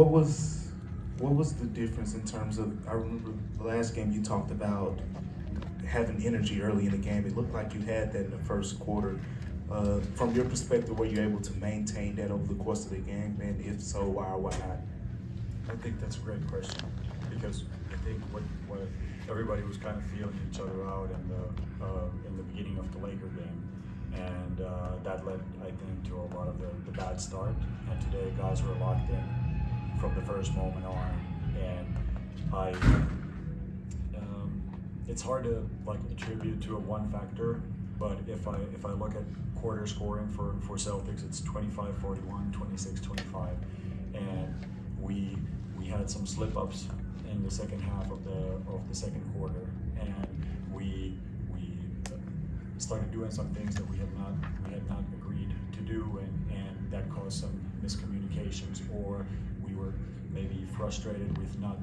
What was what was the difference in terms of? I remember the last game you talked about having energy early in the game. It looked like you had that in the first quarter. From your perspective, were you able to maintain that over the course of the game? And if so, why or why not? I think that's a great question because I think what everybody was kind of feeling each other out in the beginning of the Laker game, and that led, I think, to a lot of the bad start. And today, guys were locked in from the first moment on, and it's hard to attribute to a one factor. But if I look at quarter scoring for Celtics, it's 25-41, 26-25, and we had some slip ups in the second half of the second quarter, and we started doing some things that we had not agreed to do, and that caused some miscommunications, or we were maybe frustrated with not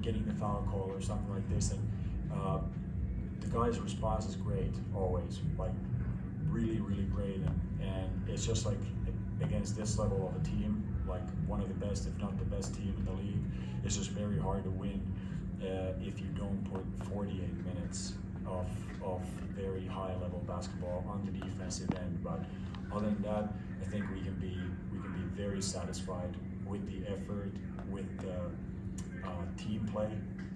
getting the foul call or something like this. And the guys' response is great always, really great, and it's just against this level of a team, one of the best, if not the best team in the league, it's just very hard to win if you don't put 48 minutes of very high level basketball on the defensive end. But other than that, I think we can be very satisfied with the effort, with the team play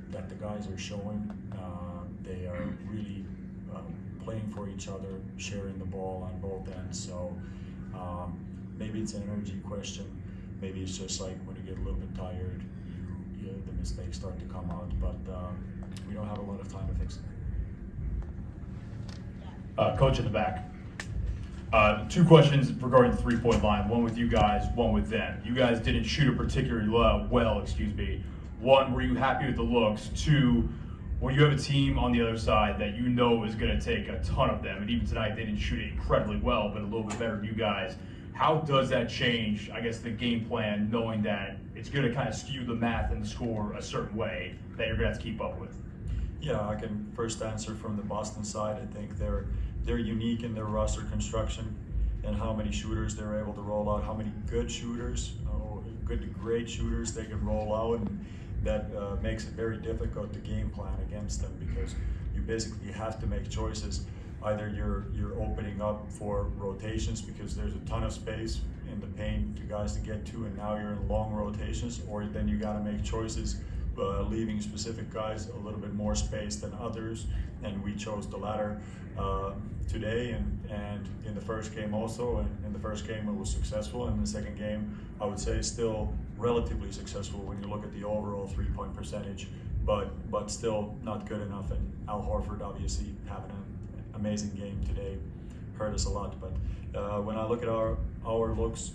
that the guys are showing. They are really playing for each other, sharing the ball on both ends. So maybe it's an energy question. Maybe it's just when you get a little bit tired, the mistakes start to come out. But we don't have a lot of time to fix it. Coach in the back. Two questions regarding the three-point line. One with you guys, one with them. You guys didn't shoot it particularly well. One, were you happy with the looks? Two, when you have a team on the other side that you know is going to take a ton of them, and even tonight they didn't shoot it incredibly well, but a little bit better than you guys, how does that change, I guess, the game plan, knowing that it's going to kind of skew the math and the score a certain way that you're going to have to keep up with? Yeah, I can first answer from the Boston side. I think they're unique in their roster construction and how many shooters they're able to roll out, how many good shooters, good to great shooters they can roll out, and that makes it very difficult to game plan against them because you basically have to make choices. Either you're opening up for rotations because there's a ton of space in the paint to guys to get to, and now you're in long rotations, or then you got to make choices leaving specific guys a little bit more space than others, and we chose the latter today and in the first game also. And in the first game it was successful, and in the second game I would say still relatively successful when you look at the overall three-point percentage, but still not good enough. And Al Horford obviously having an amazing game today hurt us a lot. But when I look at our looks,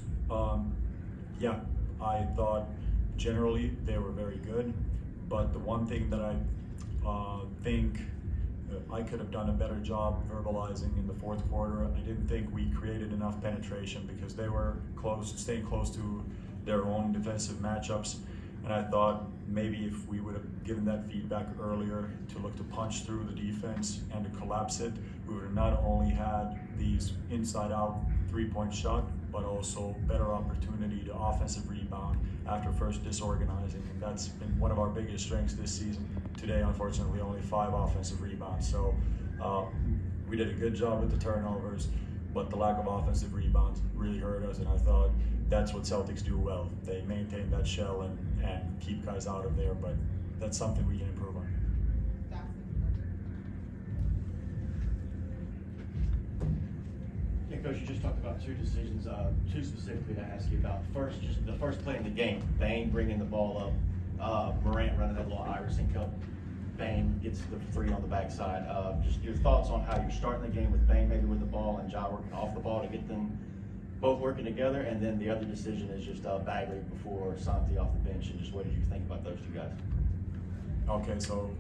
yeah, I thought generally they were very good. But the one thing that I think I could have done a better job verbalizing in the fourth quarter, I didn't think we created enough penetration because they were staying close to their own defensive matchups. And I thought maybe if we would have given that feedback earlier to look to punch through the defense and to collapse it, we would have not only had these inside-out three-point shot, but also better opportunity to offensive rebound after first disorganizing. And that's been one of our biggest strengths this season. Today, unfortunately, only 5 offensive rebounds. So we did a good job with the turnovers, but the lack of offensive rebounds really hurt us. And I thought that's what Celtics do well. They maintain that shell and keep guys out of there, but that's something we can improve on. Yeah, Coach, you just talked about two decisions, two specifically to ask you about. First, just the first play in the game, Bane bringing the ball up, Morant running that little Iverson Cup. Bane gets the three on the backside. Just your thoughts on how you're starting the game with Bane maybe with the ball and Ja working off the ball to get them both working together, and then the other decision is just Bagley before Santi off the bench, and just what did you think about those two guys? Okay, so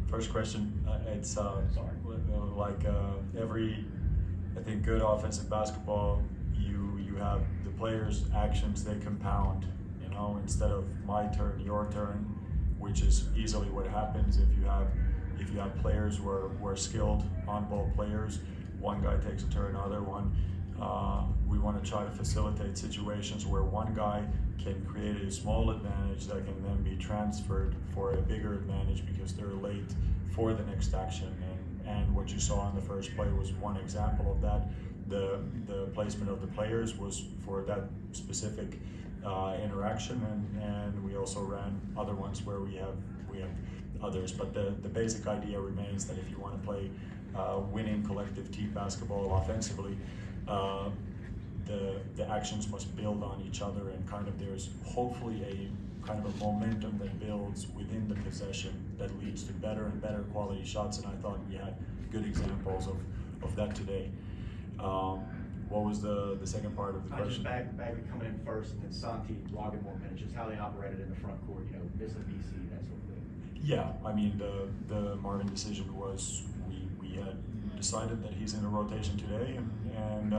first question, it's every, I think, good offensive basketball, you have the players' actions, they compound, instead of my turn, your turn, which is easily what happens if you have players who are skilled on-ball players. One guy takes a turn, other one We want to try to facilitate situations where one guy can create a small advantage that can then be transferred for a bigger advantage because they're late for the next action. And what you saw in the first play was one example of that. The placement of the players was for that specific interaction, and we also ran other ones where we have others. But the basic idea remains that if you want to play winning collective team basketball offensively, the actions must build on each other, and kind of there's hopefully a kind of a momentum that builds within the possession that leads to better and better quality shots, and I thought we had good examples of that today. What was the second part of the question? Just Bagley coming in first, and then Santi logging more minutes, just how they operated in the front court, missing BC, that sort of thing. Yeah, I mean, the Marvin decision was we had decided that he's in a rotation today, and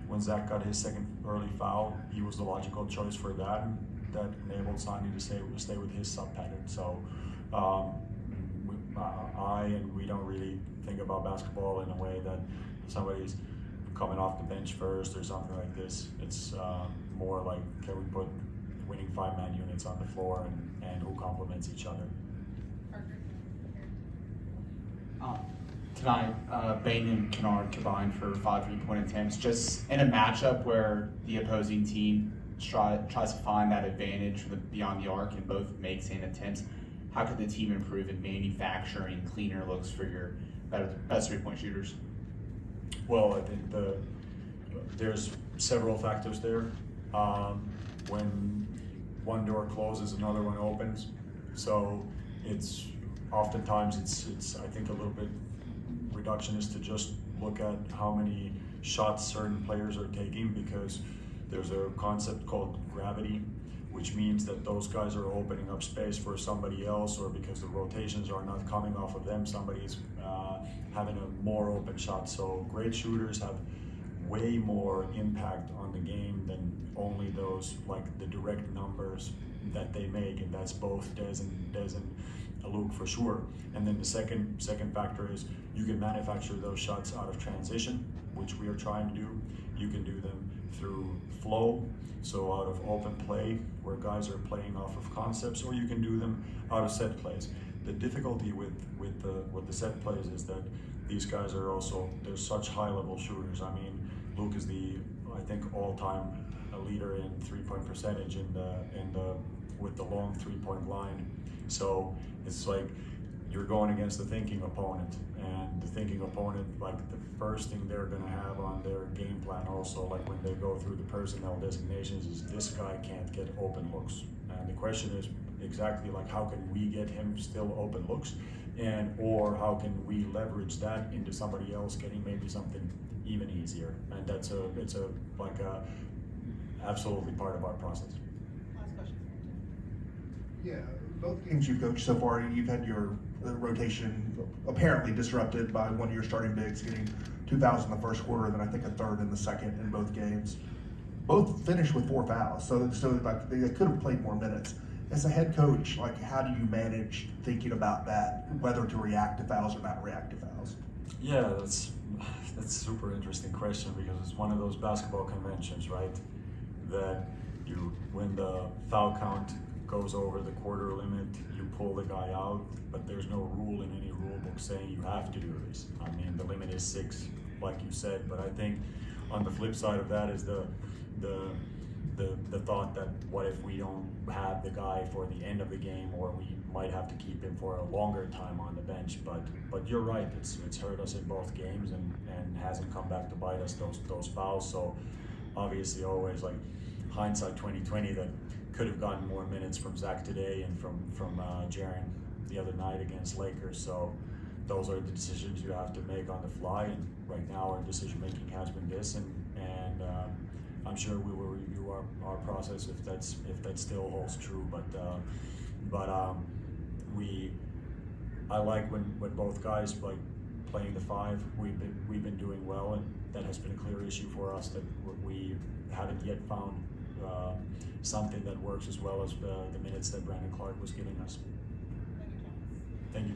when Zach got his second early foul, he was the logical choice for that, and that enabled Santi to stay with his sub pattern. So we don't really think about basketball in a way that somebody's coming off the bench first or something like this. It's more like, can we put winning 5-man units on the floor and who complements each other? Tonight, Bain and Kennard combined for 5 3-point attempts. Just in a matchup where the opposing team tries to find that advantage from beyond the arc and both makes and attempts, how could the team improve in manufacturing cleaner looks for your best 3-point shooters? Well, I think there's several factors there. When one door closes, another one opens. So it's oftentimes it's I think a little bit reductionist to just look at how many shots certain players are taking, because there's a concept called gravity, which means that those guys are opening up space for somebody else, or because the rotations are not coming off of them, somebody's having a more open shot. So great shooters have way more impact on the game than only those, like the direct numbers that they make, and that's both Des and Luke for sure. And then the second factor is you can manufacture those shots out of transition, which we are trying to do. You can do them through flow, so out of open play where guys are playing off of concepts, or you can do them out of set plays. The difficulty with the set plays is that these guys are also, they're such high-level shooters. I mean, Luke is I think all-time leader in 3-point percentage with the long 3-point line. So it's like you're going against the thinking opponent, and the thinking opponent, like the first thing they're going to have on their game plan also, like when they go through the personnel designations, is this guy can't get open looks. And the question is exactly like, how can we get him still open looks, or how can we leverage that into somebody else getting maybe something even easier? And it's absolutely part of our process. Last question. Yeah, both games you've coached so far, you've had your rotation apparently disrupted by one of your starting bigs getting 2 fouls in the first quarter, and then I think a third in the second in both games. Both finished with 4 fouls, so like they could have played more minutes. As a head coach, like how do you manage thinking about that, whether to react to fouls or not react to fouls? Yeah, that's a super interesting question, because it's one of those basketball conventions, right? That when the foul count goes over the quarter limit, you pull the guy out, but there's no rule in any rule book saying you have to do this. I mean, the limit is 6, like you said, but I think on the flip side of that is the thought that what if we don't have the guy for the end of the game, or we might have to keep him for a longer time on the bench. But you're right, it's hurt us in both games and hasn't come back to bite us, those fouls. So obviously always like hindsight 2020, that could have gotten more minutes from Zach today and from Jaren the other night against Lakers. So those are the decisions you have to make on the fly, and right now our decision making has been this, and I'm sure we will review our process if that still holds true. I like when both guys like playing the 5. We've been doing well, and that has been a clear issue for us, that we haven't yet found something that works as well as the minutes that Brandon Clark was giving us. Thank you, Thomas. Thank you.